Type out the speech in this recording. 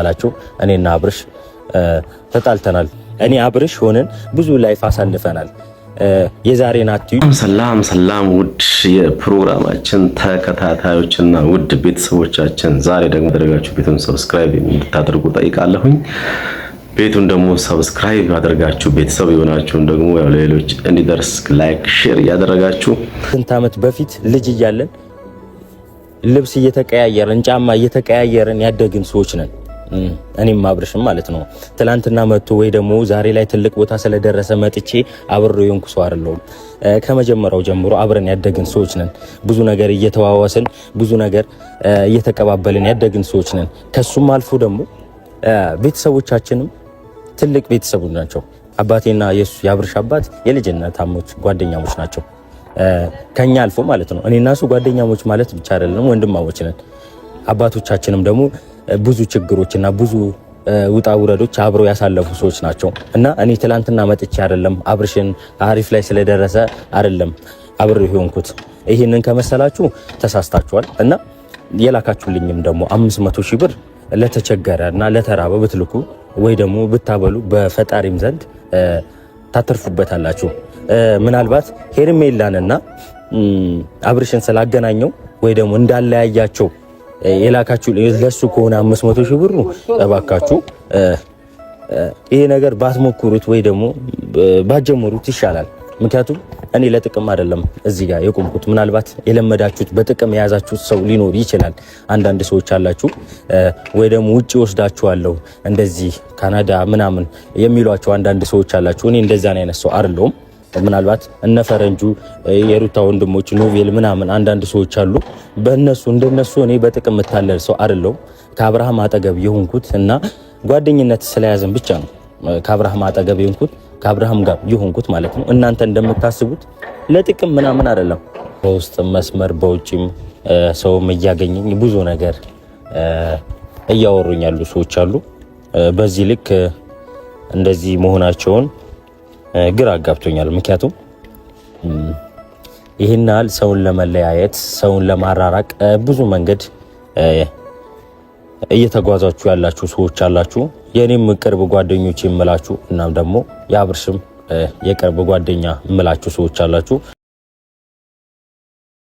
አላችሁ እኔና አብርሽ ተጣልተናል። እኔ አብርሽ ሆነን ብዙ ላይፍ አሳልፈናል። የዛሬን አትዩ። ሰላም ውድ የፕሮግራማችን ተከታታዮችና ውድ ቤተሰቦቻችን፣ ዛሬ ደግሞ ያደረጋችሁ ቤቱን ሰብስክራይብ እንድታደርጉ ጠይቃለሁኝ። ቤቱን ደግሞ ሰብስክራይብ ያደርጋችሁ ቤተሰብ የሆናችሁን ደግሞ ያው ለሌሎች እንዲደርስ ላይክ ሼር ያደረጋችሁ ስንት ዓመት በፊት ልጅ እያለን ልብስ እየተቀያየረን ጫማ እየተቀያየረን ያደግን ሰዎች ነን። እኔም አብርሽም ማለት ነው። ትላንትና መጥቶ ወይ ደግሞ ዛሬ ላይ ትልቅ ቦታ ስለደረሰ መጥቼ አብሬው የሆንኩ ሰው አይደለሁም። ከመጀመሪያው ጀምሮ አብረን ያደግን ሰዎች ነን። ብዙ ነገር እየተዋዋስን ብዙ ነገር እየተቀባበልን ያደግን ሰዎች ነን። ከሱም አልፎ ደግሞ ቤተሰቦቻችንም ትልቅ ቤተሰቦች ናቸው። አባቴና የአብርሽ አባት የልጅነታሞች ጓደኛሞች ናቸው። ከኛ አልፎ ማለት ነው። እኔና እሱ ጓደኛሞች ማለት ብቻ አይደለም፣ ወንድማሞች ነን። አባቶቻችንም ደግሞ ብዙ ችግሮችና ብዙ ውጣ ውረዶች አብረው ያሳለፉ ሰዎች ናቸው እና እኔ ትላንትና መጥቼ አይደለም አብርሽን አሪፍ ላይ ስለደረሰ አይደለም አብሬው የሆንኩት። ይሄንን ከመሰላችሁ ተሳስታችኋል። እና የላካችሁልኝም ደግሞ 500 ሺህ ብር ለተቸገረ እና ለተራበ ብትልኩ ወይ ደግሞ ብታበሉ በፈጣሪም ዘንድ ታተርፉበታላችሁ። ምናልባት ሄርሜላንና አብርሽን ስላገናኘው ወይ ደግሞ እንዳለያያቸው የላካችሁ ለሱ ከሆነ 500 ሺህ ብሩ እባካችሁ ይሄ ነገር ባትሞክሩት ወይ ደግሞ ባትጀምሩት ይሻላል። ምክንያቱም እኔ ለጥቅም አይደለም እዚህ ጋር የቆምኩት። ምናልባት የለመዳችሁት በጥቅም የያዛችሁት ሰው ሊኖር ይችላል። አንዳንድ ሰዎች አላችሁ ወይ ደግሞ ውጪ ወስዳችኋለሁ እንደዚህ ካናዳ ምናምን የሚሏቸው አንዳንድ ሰዎች አላችሁ። እኔ እንደዛ አይነት ሰው አይደለሁም። ምናልባት እነ ፈረንጁ የሩታ ወንድሞች ኖቬል ምናምን አንዳንድ ሰዎች አሉ። በእነሱ እንደነሱ እኔ በጥቅም መታለል ሰው አይደለሁም። ከአብርሃም አጠገብ የሆንኩት እና ጓደኝነት ስለያዘን ብቻ ነው ከአብርሃም አጠገብ የሆንኩት፣ ከአብርሃም ጋር የሆንኩት ማለት ነው። እናንተ እንደምታስቡት ለጥቅም ምናምን አይደለም። በውስጥ መስመር በውጪም ሰውም እያገኘኝ ብዙ ነገር እያወሩኝ ያሉ ሰዎች አሉ። በዚህ ልክ እንደዚህ መሆናቸውን ግራ አጋብቶኛል። ምክንያቱም ይህን ያህል ሰውን ለመለያየት ሰውን ለማራራቅ ብዙ መንገድ እየተጓዛችሁ ያላችሁ ሰዎች አላችሁ። የኔም ቅርብ ጓደኞች የምላችሁ እናም ደግሞ የአብርሽም የቅርብ ጓደኛ የምላችሁ ሰዎች አላችሁ።